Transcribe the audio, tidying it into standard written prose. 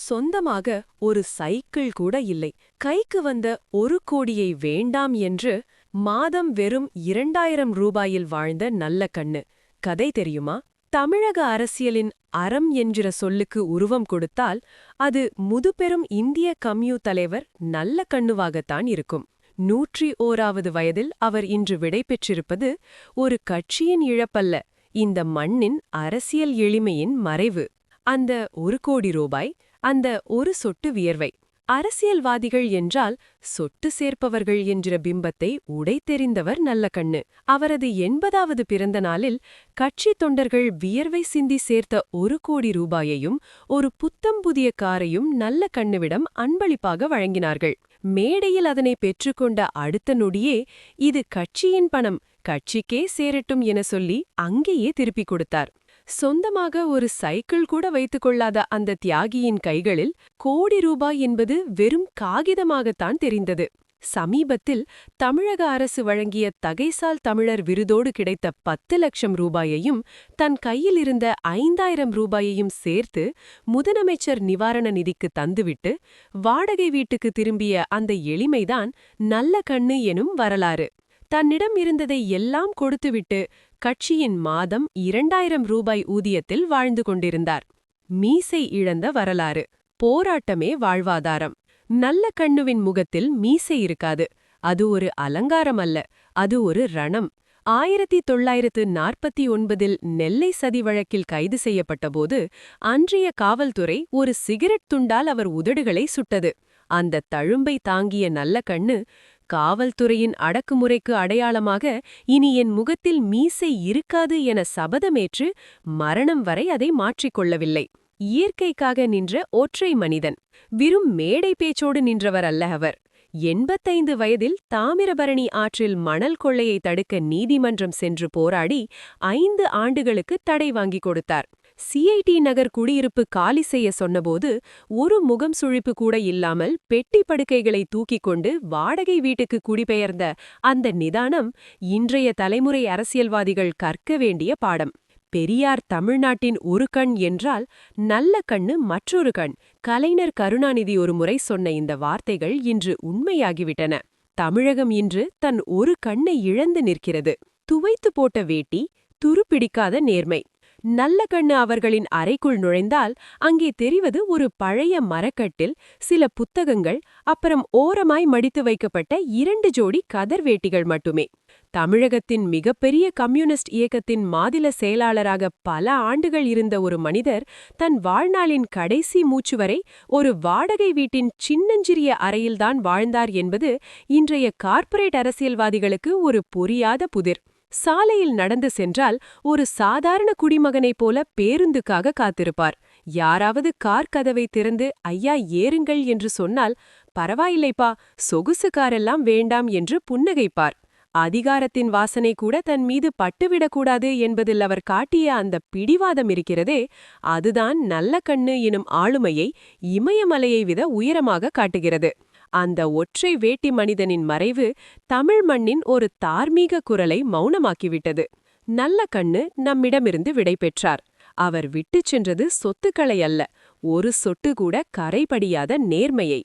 சொந்தமாக ஒரு சைக்கிள் கூட இல்லை. கைக்கு வந்த 1 கோடியை வேண்டாம் என்று மாதம் வெறும் 2000 ரூபாயில் வாழ்ந்த நல்ல கண்ணு. கதை தெரியுமா? தமிழக அரசியலின் அறம் என்கிற சொல்லுக்கு உருவம் கொடுத்தால் அது முதுபெரும் இந்திய கம்யூ தலைவர் நல்ல கண்ணுவாகத்தான் இருக்கும். 101வது வயதில் அவர் இன்று விடை பெற்றிருப்பது ஒரு கட்சியின் இழப்பல்ல, இந்த மண்ணின் அரசியல் எளிமையின் மறைவு. அந்த 1 கோடி ரூபாய், அந்த ஒரு சொட்டு வியர்வை. அரசியல்வாதிகள் என்றால் சொட்டு சேர்ப்பவர்கள் என்கிற பிம்பத்தை உடைத்தெறிந்தவர் நல்ல கண்ணு. அவரது 80வது பிறந்த நாளில் கட்சி தொண்டர்கள் வியர்வை சிந்தி சேர்த்த 1 கோடி ரூபாயையும் ஒரு புத்தம் புதிய காரையும் நல்ல கண்ணுவிடம் அன்பளிப்பாக வழங்கினார்கள். மேடையில் அதனை பெற்றுக்கொண்ட அடுத்த நொடியே இது கட்சியின் பணம், கட்சிக்கே சேரட்டும் என சொல்லி அங்கேயே திருப்பிக் கொடுத்தார். சொந்தமாக ஒரு சைக்கிள் கூட வைத்துக் கொள்ளாத அந்த தியாகியின் கைகளில் 1 கோடி ரூபாய் என்பது வெறும் காகிதமாகத்தான் தெரிந்தது. சமீபத்தில் தமிழக அரசு வழங்கிய தகைசால் தமிழர் விருதோடு கிடைத்த 10 லட்சம் ரூபாயையும் தன் கையில் இருந்த 5000 ரூபாயையும் சேர்த்து முதலமைச்சர் நிவாரண நிதிக்கு தந்துவிட்டு வாடகை வீட்டுக்கு திரும்பிய அந்த எளிமைதான் நல்ல கண்ணு எனும் வரலாறு. தன்னிடம் இருந்ததை எல்லாம் கொடுத்துவிட்டு கட்சியின் மாதம் 2000 ரூபாய் ஊதியத்தில் வாழ்ந்து கொண்டிருந்தார். மீசை இழந்த வரலாறு. போராட்டமே வாழ்வாதாரம். நல்ல கண்ணுவின் முகத்தில் மீசை இருக்காது. அது ஒரு அலங்காரம் அல்ல, அது ஒரு ரணம். 1949இல் நெல்லை சதி வழக்கில் கைது செய்யப்பட்டபோது அன்றைய காவல்துறை ஒரு சிகரெட் துண்டால் அவர் உதடுகளை சுட்டது. அந்த தழும்பை தாங்கிய நல்ல கண்ணு, காவல்துறையின் அடக்குமுறைக்கு அடையாளமாக இனி என் முகத்தில் மீசை இருக்காது என சபதமேற்று மரணம் வரை அதை மாற்றிக்கொள்ளவில்லை. இயற்கைக்காக நின்ற ஒற்றை மனிதன். வெறும் மேடை பேச்சோடு நின்றவர் அல்ல அவர். 85 வயதில் தாமிரபரணி ஆற்றில் மணல் கொள்ளையை தடுக்க நீதிமன்றம் சென்று போராடி 5 ஆண்டுகளுக்கு தடை வாங்கிக் கொடுத்தார். CIT நகர் குடியிருப்பு காலி செய்ய சொன்னபோது ஒரு முகம் சுழிப்பு கூட இல்லாமல் பெட்டி படுக்கைகளை தூக்கிக் கொண்டு வாடகை வீட்டுக்கு குடிபெயர்ந்த அந்த நிதானம் இன்றைய தலைமுறை அரசியல்வாதிகள் கற்க வேண்டிய பாடம். பெரியார் தமிழ்நாட்டின் ஒரு கண் என்றால் நல்ல கண்ணு மற்றொரு கண். கலைஞர் கருணாநிதி ஒரு முறை சொன்ன இந்த வார்த்தைகள் இன்று உண்மையாகிவிட்டன. தமிழகம் இன்று தன் ஒரு கண்ணை இழந்து நிற்கிறது. துவைத்து போட்ட வேட்டி, துருப்பிடிக்காத நேர்மை. நல்ல கண்ணு அவர்களின் அறைக்குள் நுழைந்தால் அங்கே தெரிவது ஒரு பழைய மரக்கட்டில், சில புத்தகங்கள், அப்புறம் ஓரமாய் மடித்து வைக்கப்பட்ட 2 ஜோடி கதர் வேட்டிகள் மட்டுமே. தமிழகத்தின் மிகப்பெரிய கம்யூனிஸ்ட் இயக்கத்தின் மாநில செயலாளராக பல ஆண்டுகள் இருந்த ஒரு மனிதர் தன் வாழ்நாளின் கடைசி மூச்சு வரை ஒரு வாடகை வீட்டின் சின்னஞ்சிறிய அறையில்தான் வாழ்ந்தார் என்பது இன்றைய கார்ப்பரேட் அரசியல்வாதிகளுக்கு ஒரு புரியாத புதிர். சாலையில் நடந்து சென்றால் ஒரு சாதாரண குடிமகனைப் போல பேருந்துக்காக காத்திருப்பார். யாராவது கார் கதவை திறந்து ஐயா ஏறுங்கள் என்று சொன்னால் பரவாயில்லைப்பா, சொகுசு காரெல்லாம் வேண்டாம் என்று புன்னகைப்பார். அதிகாரத்தின் வாசனை கூட தன் மீது பட்டுவிடக்கூடாது என்பதில் அவர் காட்டிய அந்த பிடிவாதம் இருக்கிறதே, அதுதான் நல்ல கண்ணு எனும் ஆளுமையை இமயமலையை விட உயரமாக காட்டுகிறது. அந்த ஒற்றை வேட்டி மனிதனின் மறைவு தமிழ் மண்ணின் ஒரு தார்மீக குரலை மௌனமாக்கிவிட்டது. நல்ல கண்ணு நம்மிடமிருந்து விடை பெற்றார். அவர் விட்டுச் சென்றது சொத்துக்களை அல்ல, ஒரு சொட்டு கூட கரைபடியாத நேர்மையை.